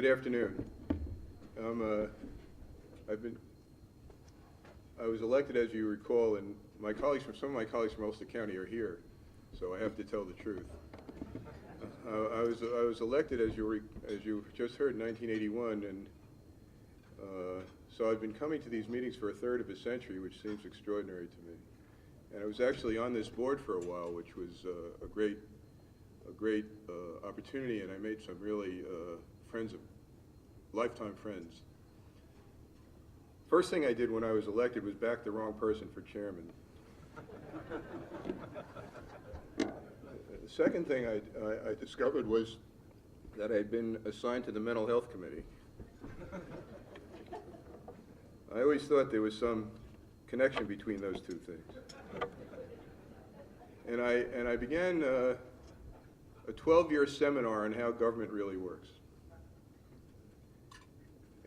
Good afternoon. I was elected, as you recall, and some of my colleagues from Ulster County are here, so I have to tell the truth. I was elected, as you just heard, in 1981, and so I've been coming to these meetings for a third of a century, which seems extraordinary to me. And I was actually on this board for a while, which was a great opportunity, and I made some really lifetime friends. First thing I did when I was elected was back the wrong person for chairman. The second thing I discovered was that I'd been assigned to the mental health committee. I always thought there was some connection between those two things. And I began a 12-year seminar on how government really works.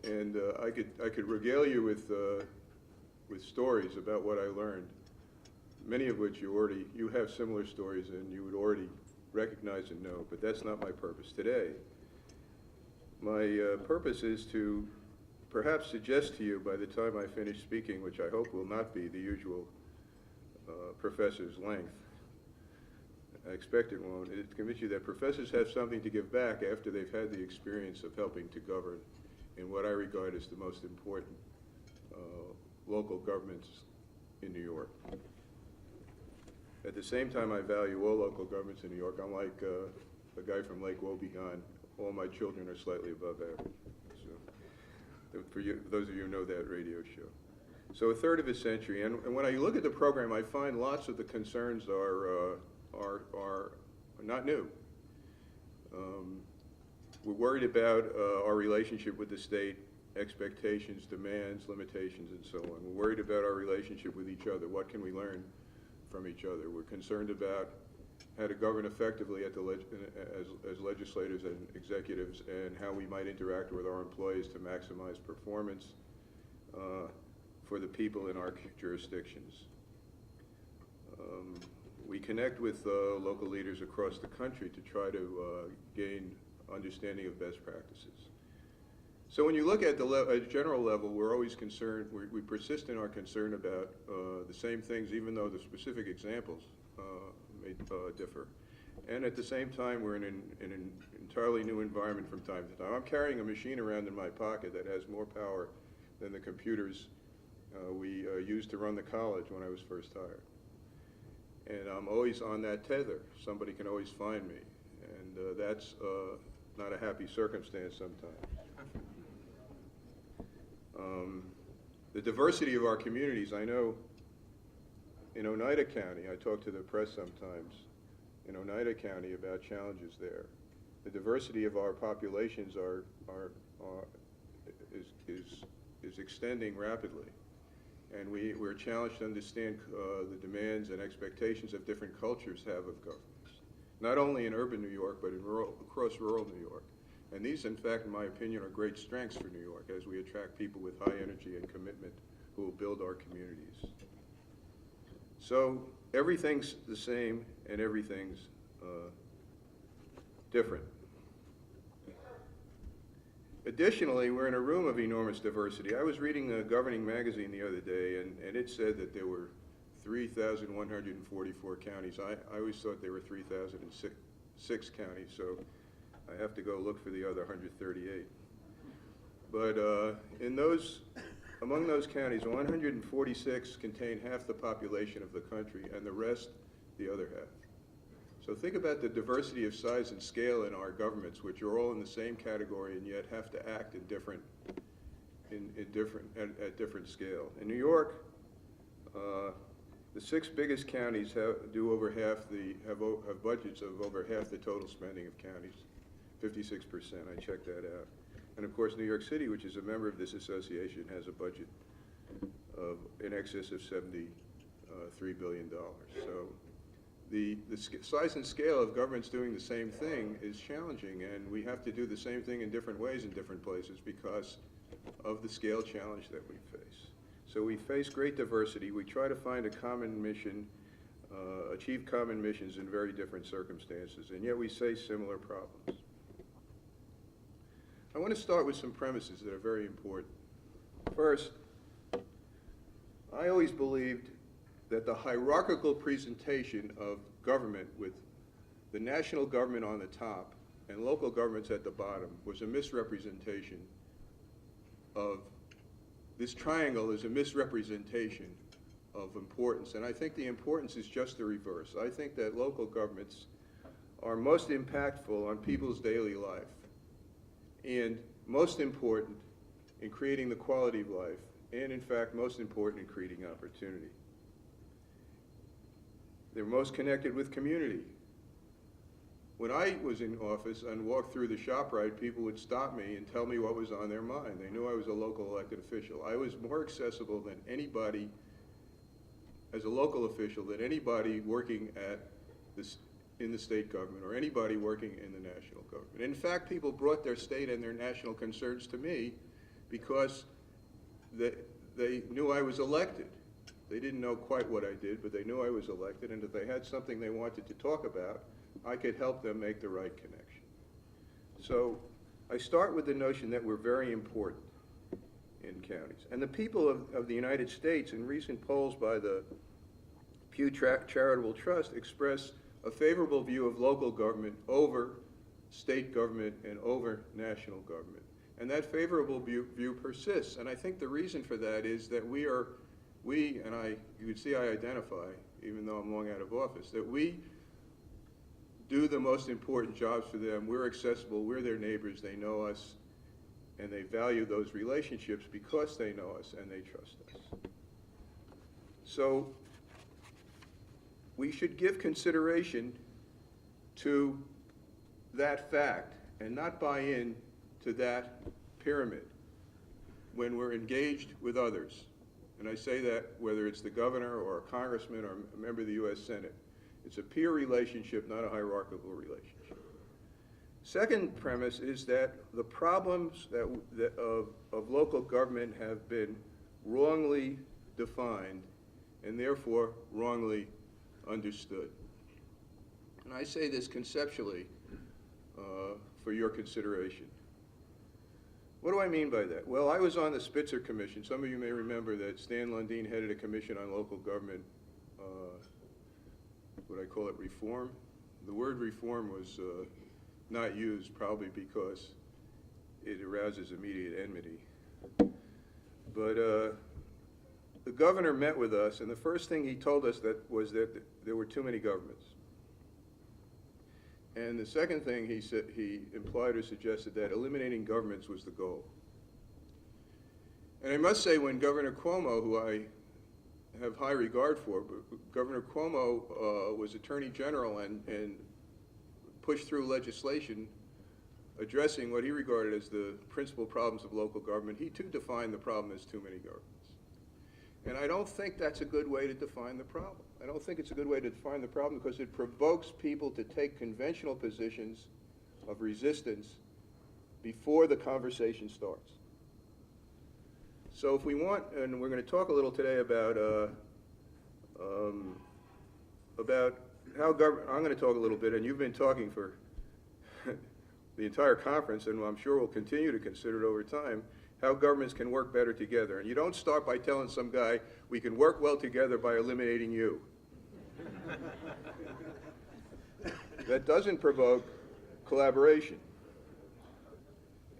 And I could regale you with stories about what I learned, many of which you have similar stories and you would already recognize and know, but that's not my purpose today. My purpose is to perhaps suggest to you by the time I finish speaking, which I hope will not be the usual professor's length, I expect it won't, to convince you that professors have something to give back after they've had the experience of helping to govern in what I regard as the most important local governments in New York. At the same time, I value all local governments in New York. I'm like a guy from Lake Wobegon. All my children are slightly above average. So, for you, those of you who know that radio show. So a third of a century, and when I look at the program, I find lots of the concerns are not new. We're worried about our relationship with the state, expectations, demands, limitations, and so on. We're worried about our relationship with each other. What can we learn from each other? We're concerned about how to govern effectively at as legislators and executives, and how we might interact with our employees to maximize performance for the people in our jurisdictions. We connect with local leaders across the country to try to gain understanding of best practices. So when you look at the general level, we're always concerned, we persist in our concern about the same things, even though the specific examples may differ. And at the same time, we're in an entirely new environment from time to time. I'm carrying a machine around in my pocket that has more power than the computers we used to run the college when I was first hired. And I'm always on that tether. Somebody can always find me. And that's not a happy circumstance sometimes. The diversity of our communities, I know in Oneida County, I talk to the press sometimes, in Oneida County about challenges there. The diversity of our populations is extending rapidly. And we're challenged to understand the demands and expectations of different cultures have of governments, not only in urban New York, but across rural New York. And these, in fact, in my opinion, are great strengths for New York as we attract people with high energy and commitment who will build our communities. So everything's the same and everything's different. Additionally, we're in a room of enormous diversity. I was reading a governing magazine the other day, and it said that there were 3,144 counties. I always thought there were 3,006 counties, so I have to go look for the other 138. But among those counties, 146 contain half the population of the country, and the rest, the other half. So think about the diversity of size and scale in our governments, which are all in the same category and yet have to act at different scale. In New York, the 6 biggest counties have budgets of over half the total spending of counties, 56%. I checked that out. And of course, New York City, which is a member of this association, has a budget of in excess of $73 billion. So the size and scale of governments doing the same thing is challenging, and we have to do the same thing in different ways in different places because of the scale challenge that we face. So we face great diversity. We try to find a common mission, achieve common missions in very different circumstances, and yet we face similar problems. I want to start with some premises that are very important. First, I always believed that the hierarchical presentation of government with the national government on the top and local governments at the bottom was a misrepresentation of, this triangle is a misrepresentation of importance. And I think the importance is just the reverse. I think that local governments are most impactful on people's daily life and most important in creating the quality of life, and in fact most important in creating opportunity. They're most connected with community. When I was in office and walked through the ShopRite, people would stop me and tell me what was on their mind. They knew I was a local elected official. I was more accessible than anybody, as a local official, than anybody working at this, in the state government or anybody working in the national government. In fact, people brought their state and their national concerns to me because they knew I was elected. They didn't know quite what I did, but they knew I was elected, and if they had something they wanted to talk about, I could help them make the right connection. So I start with the notion that we're very important in counties. And the people of the United States, in recent polls by the Pew Charitable Trust, express a favorable view of local government over state government and over national government. And that favorable view persists. And I think the reason for that is that you would see I identify, even though I'm long out of office, that we do the most important jobs for them. We're accessible, we're their neighbors, they know us, and they value those relationships because they know us and they trust us. So we should give consideration to that fact and not buy in to that pyramid when we're engaged with others. And I say that whether it's the governor or a congressman or a member of the U.S. Senate. It's a peer relationship, not a hierarchical relationship. Second premise is that the problems of local government have been wrongly defined and therefore wrongly understood. And I say this conceptually for your consideration. What do I mean by that? Well, I was on the Spitzer Commission. Some of you may remember that Stan Lundeen headed a commission on local government, would I call it reform? The word reform was not used probably because it arouses immediate enmity. But the governor met with us, and the first thing he told us was that there were too many governments. And the second thing he said, he implied or suggested that eliminating governments was the goal. And I must say, when Governor Cuomo, who I have high regard for, but Governor Cuomo was Attorney General and pushed through legislation addressing what he regarded as the principal problems of local government, he too defined the problem as too many governments. And I don't think that's a good way to define the problem. I don't think it's a good way to define the problem because it provokes people to take conventional positions of resistance before the conversation starts. So if we want, and we're going to talk a little today about how government, I'm going to talk a little bit, and you've been talking for the entire conference, and I'm sure we'll continue to consider it over time, how governments can work better together. And you don't start by telling some guy, we can work well together by eliminating you. That doesn't provoke collaboration.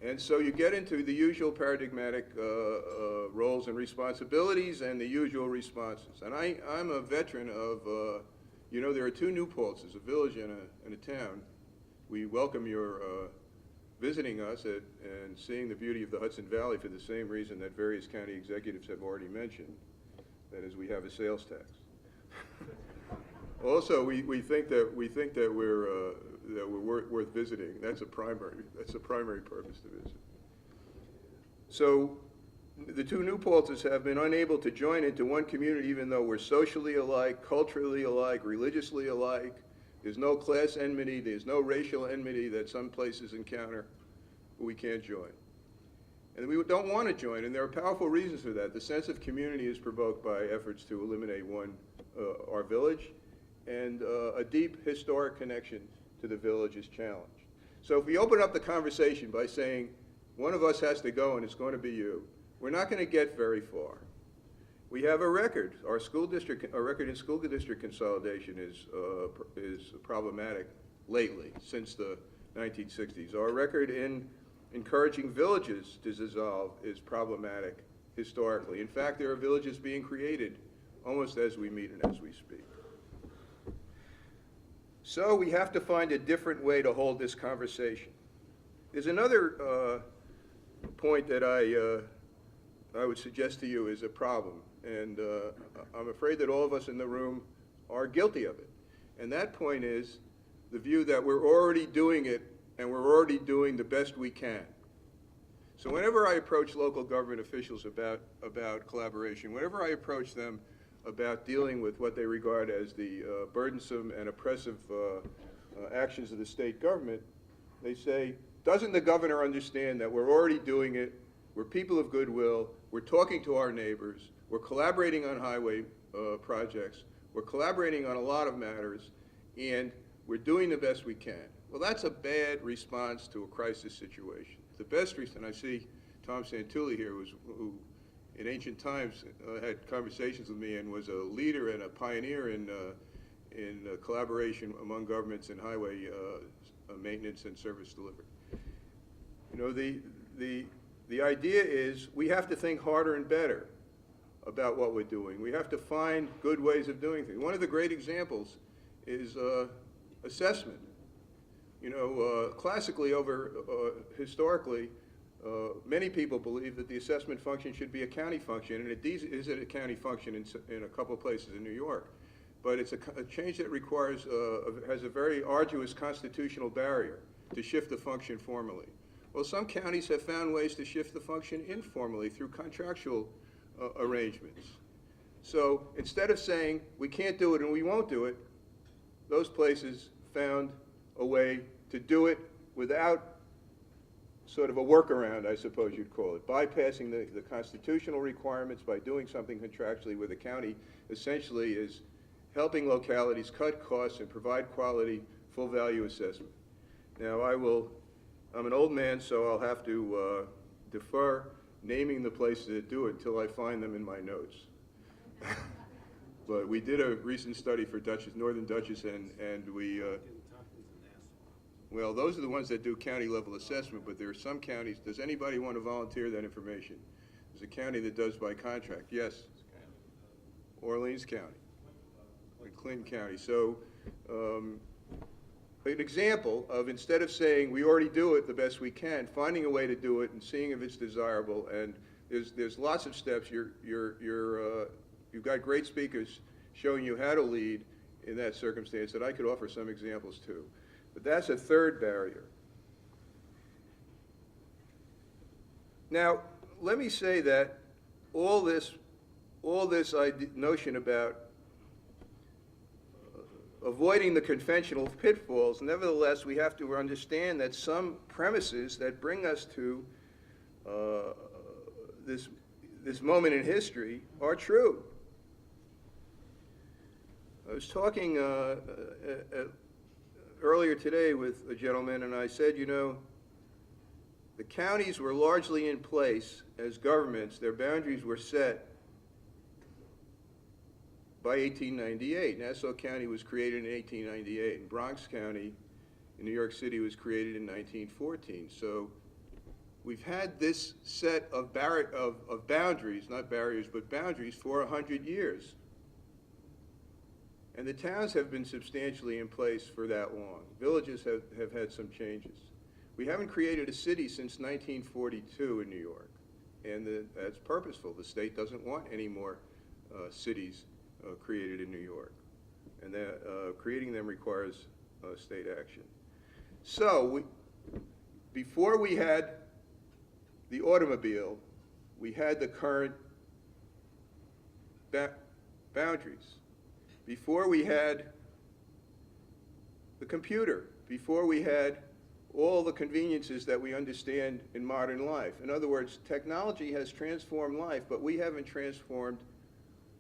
And so you get into the usual paradigmatic roles and responsibilities and the usual responses. And I'm a veteran of, you know, there are two New Paltzes, a village and a town. We welcome your visiting us and seeing the beauty of the Hudson Valley for the same reason that various county executives have already mentioned. That is, we have a sales tax. Also, we think that we're worth visiting. That's a primary purpose to visit. So the two New Paltzes have been unable to join into one community even though we're socially alike, culturally alike, religiously alike. There's no class enmity, there's no racial enmity that some places encounter. We can't join. And we don't want to join, and there are powerful reasons for that. The sense of community is provoked by efforts to eliminate our village, and a deep historic connection to the village is challenged. So if we open up the conversation by saying, one of us has to go, and it's going to be you. We're not going to get very far. We have a record. Our record in school district consolidation is problematic lately, since the 1960s. Our record in encouraging villages to dissolve is problematic historically. In fact, there are villages being created almost as we meet and as we speak. So we have to find a different way to hold this conversation. There's another point that I would suggest to you is a problem, and I'm afraid that all of us in the room are guilty of it. And that point is the view that we're already doing it, and we're already doing the best we can. So whenever I approach local government officials about collaboration, whenever I approach them about dealing with what they regard as the burdensome and oppressive actions of the state government, they say, doesn't the governor understand that we're already doing it, we're people of goodwill, we're talking to our neighbors, we're collaborating on highway projects, we're collaborating on a lot of matters, and we're doing the best we can. Well, that's a bad response to a crisis situation. The best reason, I see Tom Santulli here, who in ancient times had conversations with me and was a leader and a pioneer in collaboration among governments in highway maintenance and service delivery. You know, the idea is we have to think harder and better about what we're doing. We have to find good ways of doing things. One of the great examples is assessment. You know, classically, historically, many people believe that the assessment function should be a county function, and it is a county function in a couple of places in New York. But it's a change that requires, has a very arduous constitutional barrier to shift the function formally. Well, some counties have found ways to shift the function informally through contractual arrangements. So instead of saying we can't do it and we won't do it, those places found a way to do it without sort of a workaround, I suppose you'd call it, bypassing the constitutional requirements by doing something contractually where the county essentially is helping localities cut costs and provide quality, full value assessment. Now I'm an old man, so I'll have to defer naming the places that do it until I find them in my notes. But we did a recent study for Northern Dutchess, and we, well, those are the ones that do county level assessment, but there are some counties. Does anybody want to volunteer that information? There's a county that does by contract. Yes? Orleans County and Clinton County. So an example of, instead of saying we already do it the best we can, finding a way to do it and seeing if it's desirable. And there's lots of steps. You've got great speakers showing you how to lead in that circumstance that I could offer some examples too. But that's a third barrier. Now, let me say that all this notion about avoiding the conventional pitfalls, nevertheless, we have to understand that some premises that bring us to this moment in history are true. I was talking earlier today with a gentleman, and I said, you know, the counties were largely in place as governments. Their boundaries were set by 1898. Nassau County was created in 1898, and Bronx County in New York City was created in 1914. So we've had this set of boundaries, not barriers, but boundaries for 100 years. And the towns have been substantially in place for that long. Villages have had some changes. We haven't created a city since 1942 in New York, and that's purposeful. The state doesn't want any more cities created in New York, and creating them requires state action. So before we had the automobile, we had the current boundaries. Before we had the computer, before we had all the conveniences that we understand in modern life. In other words, technology has transformed life, but we haven't transformed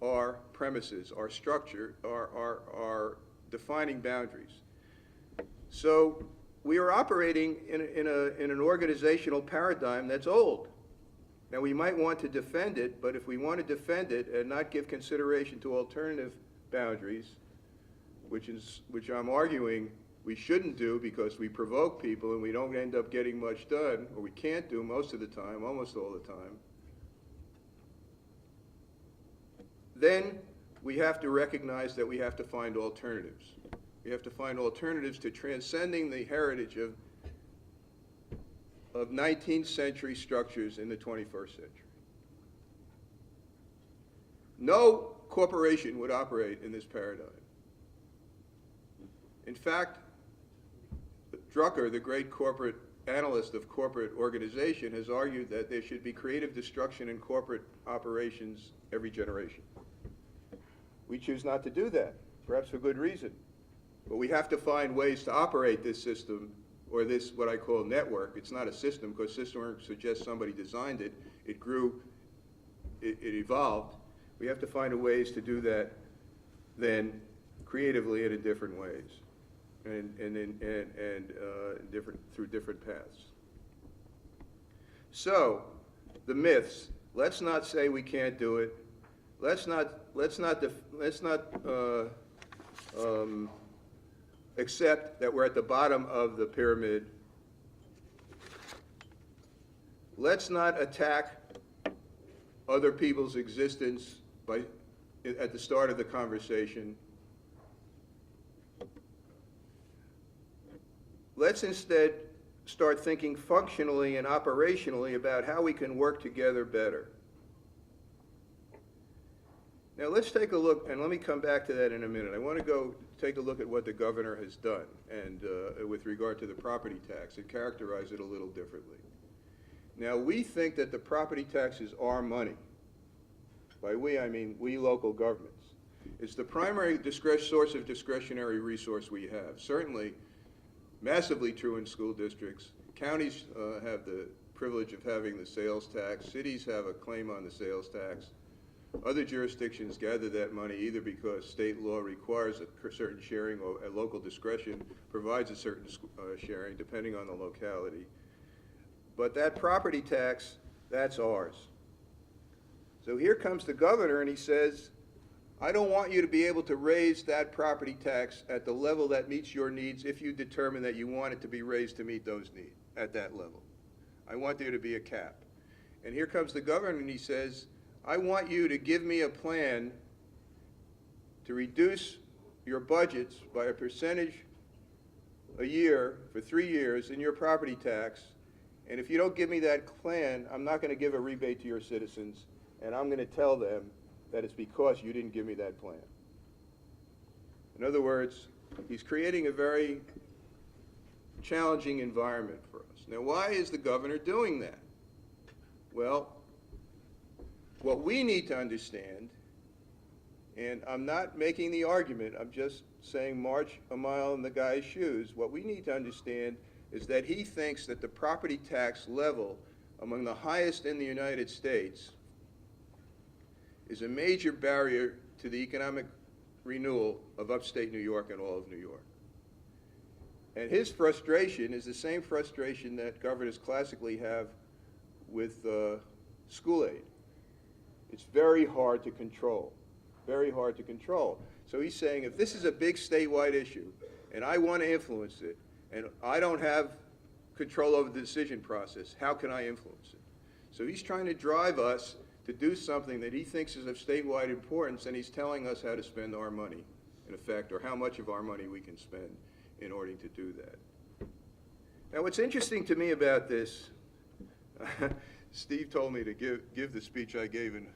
our premises, our structure, our defining boundaries. So we are operating in an organizational paradigm that's old. Now, we might want to defend it, but if we want to defend it and not give consideration to alternative boundaries, which I'm arguing we shouldn't do because we provoke people and we don't end up getting much done, or we can't do most of the time, almost all the time, then we have to recognize that we have to find alternatives. We have to find alternatives to transcending the heritage of 19th century structures in the 21st century. No corporation would operate in this paradigm. In fact, Drucker, the great corporate analyst of corporate organization, has argued that there should be creative destruction in corporate operations every generation. We choose not to do that, perhaps for good reason. But we have to find ways to operate this system, or this, what I call network. It's not a system, because system work suggests somebody designed it. It grew, it evolved. We have to find ways to do that then creatively and in different ways, and through different paths. So, the myths. Let's not say we can't do it. Let's not accept that we're at the bottom of the pyramid. Let's not attack other people's existence at the start of the conversation. Let's instead start thinking functionally and operationally about how we can work together better. Now let's take a look, and let me come back to that in a minute. I want to go take a look at what the governor has done, and with regard to the property tax, and characterize it a little differently. Now, we think that the property tax is our money. By we, I mean we local governments. It's the primary source of discretionary resource we have. Certainly, massively true in school districts. Counties have the privilege of having the sales tax. Cities have a claim on the sales tax. Other jurisdictions gather that money either because state law requires a certain sharing or a local discretion provides a certain sharing depending on the locality. But that property tax, that's ours. So here comes the governor and he says, I don't want you to be able to raise that property tax at the level that meets your needs if you determine that you want it to be raised to meet those needs at that level. I want there to be a cap. And here comes the governor and he says, I want you to give me a plan to reduce your budgets by a percentage a year for 3 years in your property tax, and if you don't give me that plan, I'm not going to give a rebate to your citizens, and I'm going to tell them that it's because you didn't give me that plan. In other words, he's creating a very challenging environment for us. Now, why is the governor doing that? Well, what we need to understand, and I'm not making the argument, I'm just saying march a mile in the guy's shoes, what we need to understand is that he thinks that the property tax level among the highest in the United States is a major barrier to the economic renewal of upstate New York and all of New York. And his frustration is the same frustration that governors classically have with school aid. It's very hard to control, very hard to control. So he's saying if this is a big statewide issue and I want to influence it and I don't have control over the decision process, how can I influence it? So he's trying to drive us to do something that he thinks is of statewide importance, and he's telling us how to spend our money, in effect, or how much of our money we can spend in order to do that. Now what's interesting to me about this, Steve told me to give the speech I gave in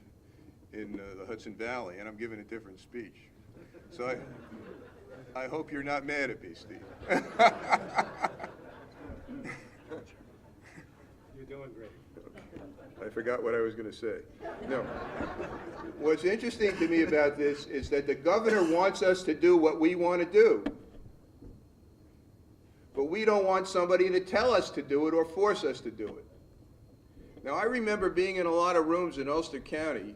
the Hudson Valley, and I'm giving a different speech. So I hope you're not mad at me, Steve. You're doing great. I forgot what I was going to say. No. What's interesting to me about this is that the governor wants us to do what we want to do. But we don't want somebody to tell us to do it or force us to do it. Now, I remember being in a lot of rooms in Ulster County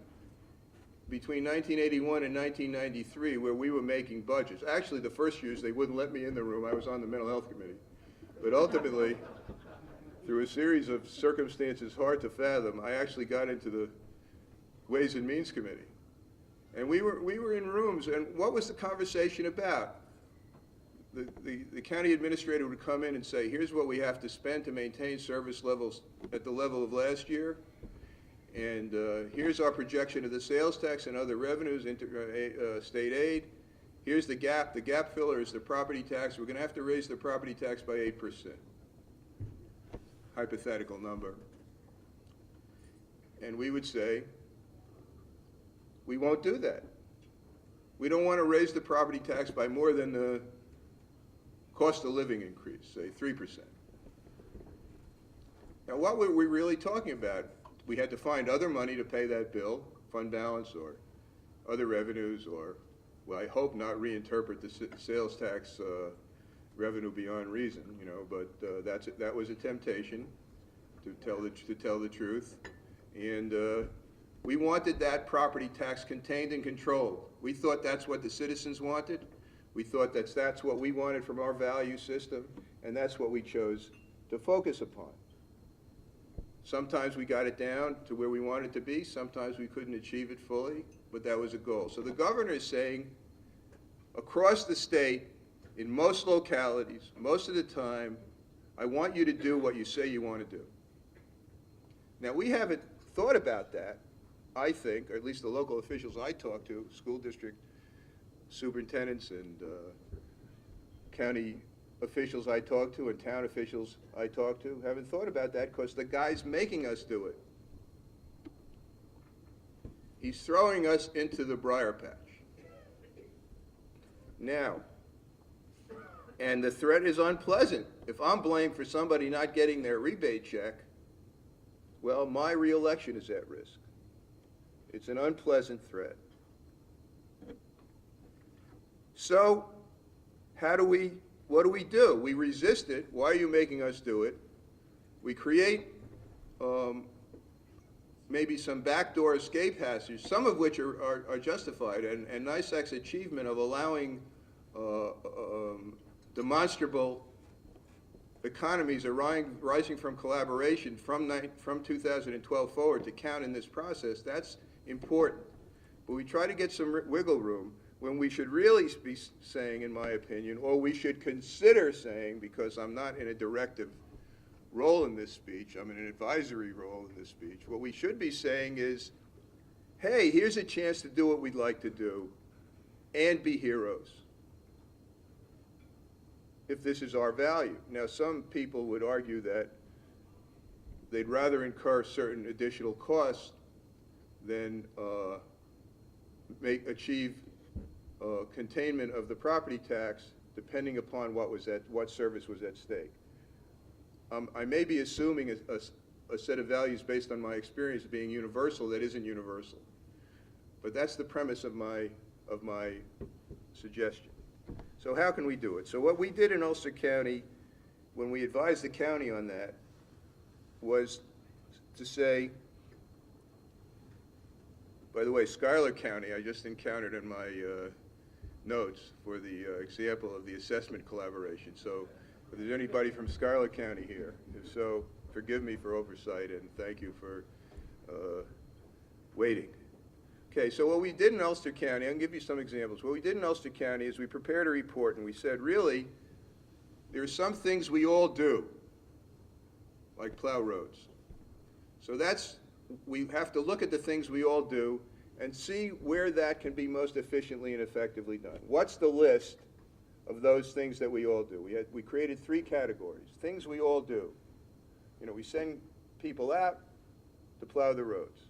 between 1981 and 1993 where we were making budgets. Actually, the first years they wouldn't let me in the room. I was on the mental health committee. But ultimately, through a series of circumstances hard to fathom, I actually got into the Ways and Means Committee. And we were in rooms, and what was the conversation about? The county administrator would come in and say, here's what we have to spend to maintain service levels at the level of last year, and here's our projection of the sales tax and other revenues, state aid. Here's the gap. The gap filler is the property tax. We're going to have to raise the property tax by 8%. Hypothetical number. And we would say, we won't do that. We don't want to raise the property tax by more than the cost of living increase, say 3%. Now, what were we really talking about? We had to find other money to pay that bill, fund balance or other revenues, or, well, I hope not reinterpret the sales tax revenue beyond reason, you know, but that was a temptation, to tell the truth. And we wanted that property tax contained and controlled. We thought that's what the citizens wanted. We thought that's what we wanted from our value system, and that's what we chose to focus upon. Sometimes we got it down to where we wanted it to be. Sometimes we couldn't achieve it fully, but that was a goal. So the governor is saying, across the state, in most localities, most of the time, I want you to do what you say you want to do. Now, we haven't thought about that, I think, or at least the local officials I talk to, school district superintendents and county officials I talk to and town officials I talk to, haven't thought about that because the guy's making us do it. He's throwing us into the briar patch. Now, and the threat is unpleasant. If I'm blamed for somebody not getting their rebate check, well, my reelection is at risk. It's an unpleasant threat. So, what do we do? We resist it. Why are you making us do it? We create maybe some backdoor escape passages, some of which are justified, and NYSAC's achievement of allowing demonstrable economies rising from collaboration from 2012 forward to count in this process, that's important. But we try to get some wiggle room when we should really be saying, in my opinion, or we should consider saying, because I'm not in a directive role in this speech, I'm in an advisory role in this speech, what we should be saying is, hey, here's a chance to do what we'd like to do and be heroes, if this is our value. Now, some people would argue that they'd rather incur certain additional costs than achieve containment of the property tax, depending upon what service was at stake. I may be assuming a set of values based on my experience being universal that isn't universal, but that's the premise of my suggestion. So how can we do it? So what we did in Ulster County, when we advised the county on that, was to say, by the way, Schuyler County, I just encountered in my notes for the example of the assessment collaboration. So if there's anybody from Schuyler County here, if so, forgive me for oversight and thank you for waiting. Okay, so what we did in Ulster County, I can give you some examples. What we did in Ulster County is we prepared a report and we said, really, there are some things we all do, like plow roads. So we have to look at the things we all do and see where that can be most efficiently and effectively done. What's the list of those things that we all do? We created 3 categories. Things we all do. You know, we send people out to plow the roads.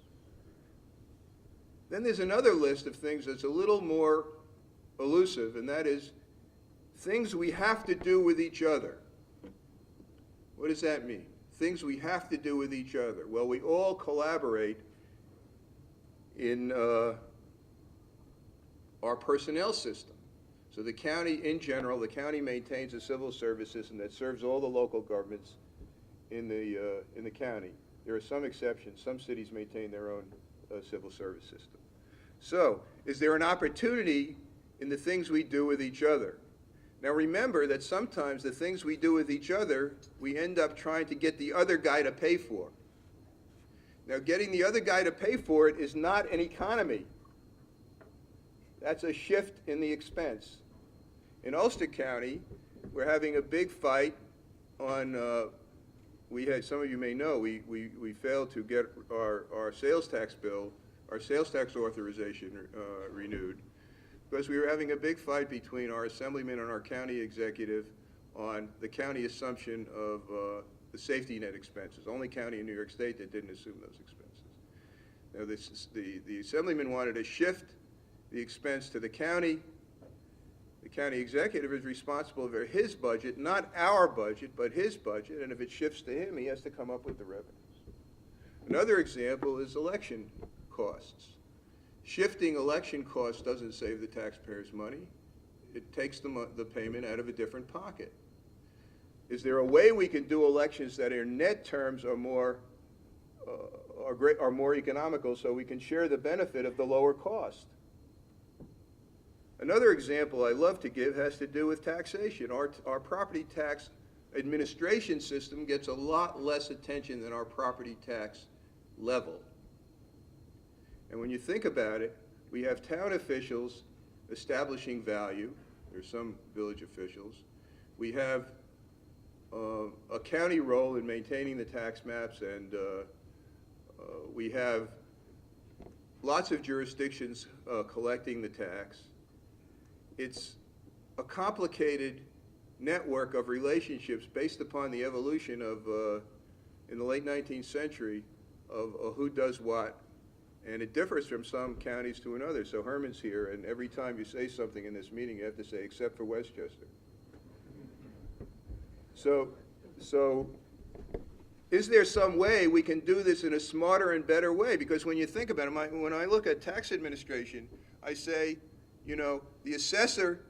Then there's another list of things that's a little more elusive, and that is things we have to do with each other. What does that mean? Things we have to do with each other. Well, we all collaborate in our personnel system. So the county, in general, the county maintains a civil service system that serves all the local governments in the county. There are some exceptions. Some cities maintain their own civil service system. So, is there an opportunity in the things we do with each other? Now remember that sometimes the things we do with each other, we end up trying to get the other guy to pay for. Now getting the other guy to pay for it is not an economy. That's a shift in the expense. In Ulster County, we're having a big fight on, some of you may know, we failed to get our sales tax bill, our sales tax authorization renewed, because we were having a big fight between our assemblyman and our county executive on the county assumption of the safety net expenses. Only county in New York State that didn't assume those expenses. Now the assemblyman wanted to shift the expense to the county. The county executive is responsible for his budget, not our budget, but his budget, and if it shifts to him, he has to come up with the revenues. Another example is election costs. Shifting election costs doesn't save the taxpayers money. It takes the payment out of a different pocket. Is there a way we can do elections that in net terms are more economical so we can share the benefit of the lower cost? Another example I love to give has to do with taxation. Our property tax administration system gets a lot less attention than our property tax level. And when you think about it, we have town officials establishing value. There's some village officials. We have a county role in maintaining the tax maps, and we have lots of jurisdictions collecting the tax. It's a complicated network of relationships based upon the evolution of, in the late 19th century, of who does what. And it differs from some counties to another. So Herman's here, and every time you say something in this meeting, you have to say, except for Westchester. So is there some way we can do this in a smarter and better way? Because when you think about it, when I look at tax administration, I say, you know, the assessor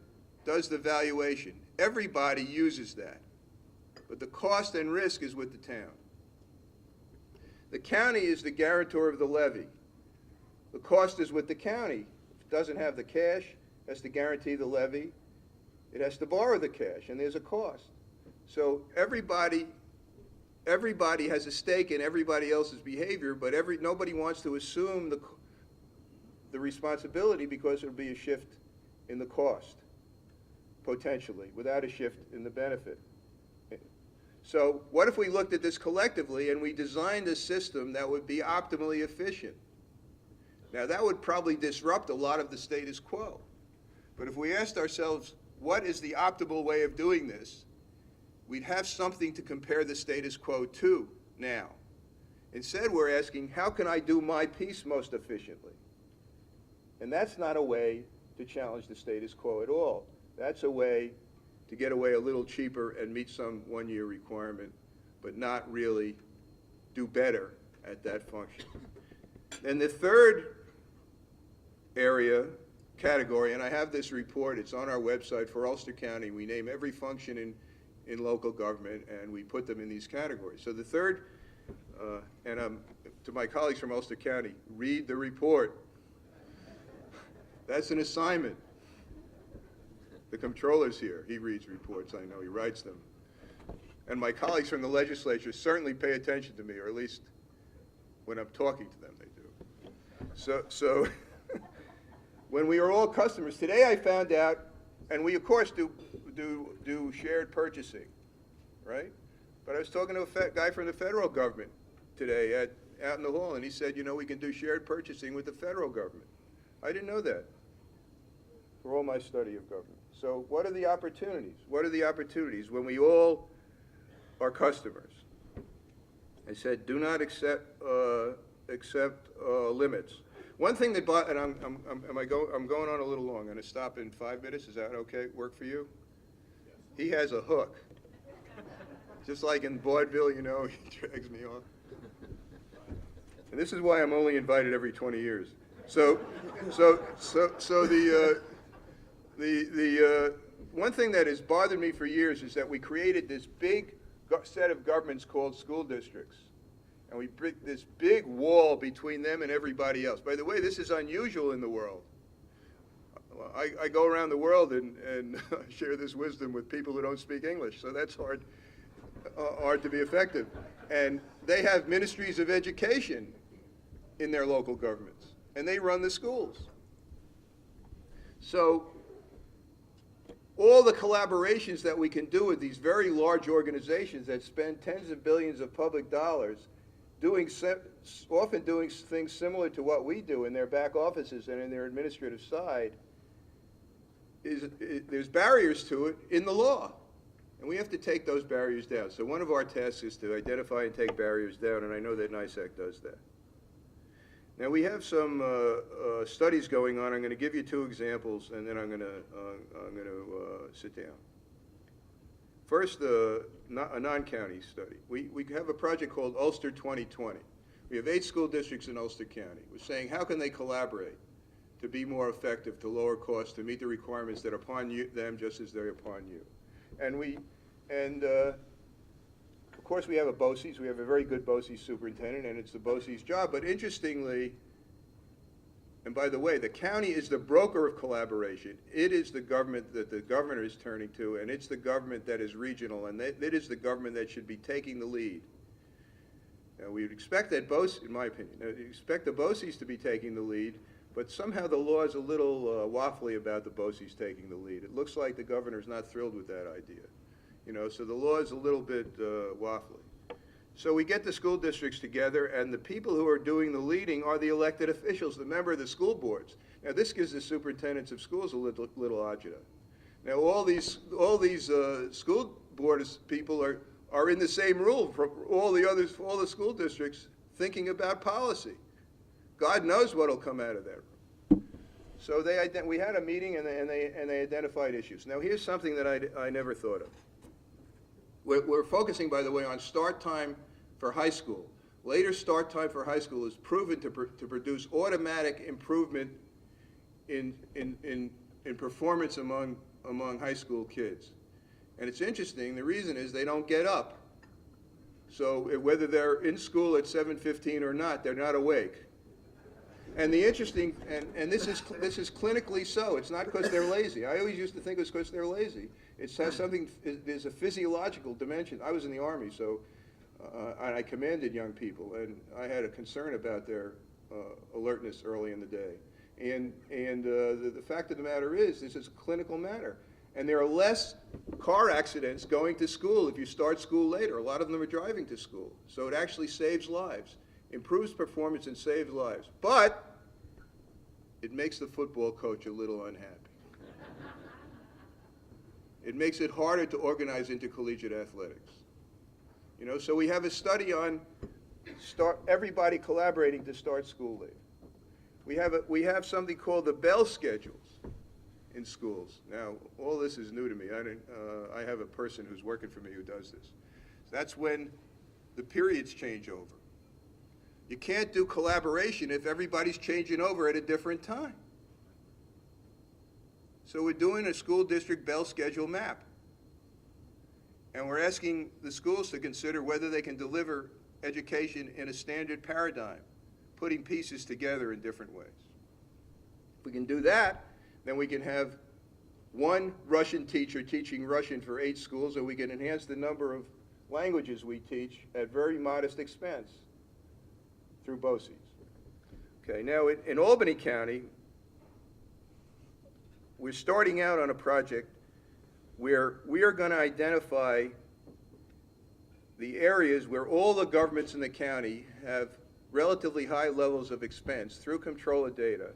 does the valuation. Everybody uses that. But the cost and risk is with the town. The county is the guarantor of the levy. The cost is with the county. If it doesn't have the cash, it has to guarantee the levy. It has to borrow the cash, and there's a cost. So everybody has a stake in everybody else's behavior, but nobody wants to assume the responsibility because it will be a shift in the cost, potentially, without a shift in the benefit. So what if we looked at this collectively and we designed a system that would be optimally efficient? Now that would probably disrupt a lot of the status quo. But if we asked ourselves, what is the optimal way of doing this, we'd have something to compare the status quo to now. Instead, we're asking, how can I do my piece most efficiently? And that's not a way to challenge the status quo at all. That's a way to get away a little cheaper and meet some one-year requirement, but not really do better at that function. And the third category, and I have this report, it's on our website for Ulster County. We name every function in local government, and we put them in these categories. So the third, and to my colleagues from Ulster County, read the report. That's an assignment. The comptroller's here. He reads reports, I know. He writes them. And my colleagues from the legislature certainly pay attention to me, or at least when I'm talking to them, they do. So when we are all customers, today I found out, and we of course do shared purchasing, right? But I was talking to a guy from the federal government today out in the hall, and he said, you know, we can do shared purchasing with the federal government. I didn't know that for all my study of government. So what are the opportunities? What are the opportunities when we all are customers? I said, do not accept limits. One thing that, and I'm going on a little long. I'm going to stop in 5 minutes. Is that okay? Work for you? Yes. He has a hook. Just like in vaudeville, you know, he drags me off. And this is why I'm only invited every 20 years. So the one thing that has bothered me for years is that we created this big set of governments called school districts. And we put this big wall between them and everybody else. By the way, this is unusual in the world. I go around the world and share this wisdom with people who don't speak English, so that's hard to be effective. And they have ministries of education in their local governments, and they run the schools. So all the collaborations that we can do with these very large organizations that spend tens of billions of public dollars often doing things similar to what we do in their back offices and in their administrative side, there's barriers to it in the law. And we have to take those barriers down. So one of our tasks is to identify and take barriers down, and I know that NYSAC does that. Now we have some studies going on. I'm going to give you two examples, and then I'm going to sit down. First, a non-county study. We have a project called Ulster 2020. We have 8 school districts in Ulster County. We're saying how can they collaborate to be more effective, to lower costs, to meet the requirements that are upon them just as they're upon you. And of course we have a BOCES. We have a very good BOCES superintendent, and it's the BOCES job. But interestingly, and by the way, the county is the broker of collaboration. It is the government that the governor is turning to, and it's the government that is regional, and it is the government that should be taking the lead. Now, we would expect that in my opinion, we expect the BOCES to be taking the lead, but somehow the law is a little waffly about the BOCES taking the lead. It looks like the governor's not thrilled with that idea. You know, so the law is a little bit waffly. So we get the school districts together, and the people who are doing the leading are the elected officials, the member of the school boards. Now, this gives the superintendents of schools a little agita. Now, all these school board people are in the same room for all the school districts thinking about policy. God knows what will come out of that room. So we had a meeting, and they identified issues. Now, here's something that I never thought of. We're focusing, by the way, on start time for high school. Later start time for high school is proven to produce automatic improvement in performance among high school kids. And it's interesting, the reason is they don't get up. So whether they're in school at 7:15 or not, they're not awake. And the interesting, and this is clinically so. It's not because they're lazy. I always used to think it was because they're lazy. It has something. There's a physiological dimension. I was in the Army, so I commanded young people, and I had a concern about their alertness early in the day. And the fact of the matter is, this is a clinical matter. And there are less car accidents going to school if you start school later. A lot of them are driving to school. So it actually saves lives, improves performance, and saves lives. But it makes the football coach a little unhappy. It makes it harder to organize intercollegiate athletics. You know, so we have a study on everybody collaborating to start school late. We have something called the bell schedules in schools. Now, all this is new to me. I have a person who's working for me who does this. That's when the periods change over. You can't do collaboration if everybody's changing over at a different time. So we're doing a school district bell schedule map. And we're asking the schools to consider whether they can deliver education in a standard paradigm, putting pieces together in different ways. If we can do that, then we can have one Russian teacher teaching Russian for 8 schools, and we can enhance the number of languages we teach at very modest expense through BOCES. Okay, now in Albany County, we're starting out on a project where we are going to identify the areas where all the governments in the county have relatively high levels of expense through control of data.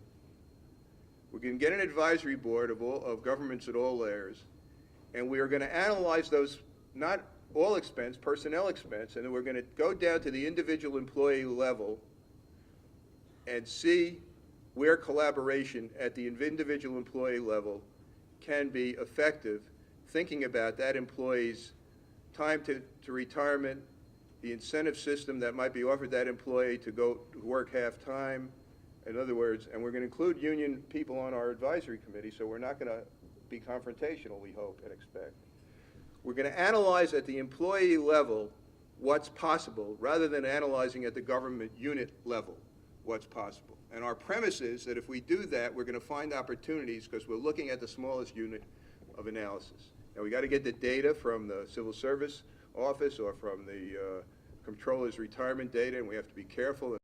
We're going to get an advisory board of governments at all layers, and we are going to analyze those, not all expense, personnel expense, and then we're going to go down to the individual employee level and see where collaboration at the individual employee level can be effective, thinking about that employee's time to retirement, the incentive system that might be offered that employee to go work half-time. In other words, and we're going to include union people on our advisory committee, so we're not going to be confrontational, we hope and expect. We're going to analyze at the employee level what's possible rather than analyzing at the government unit level. what's possible. And our premise is that if we do that, we're going to find opportunities because we're looking at the smallest unit of analysis. Now, we got to get the data from the Civil Service Office or from the Comptroller's retirement data, and we have to be careful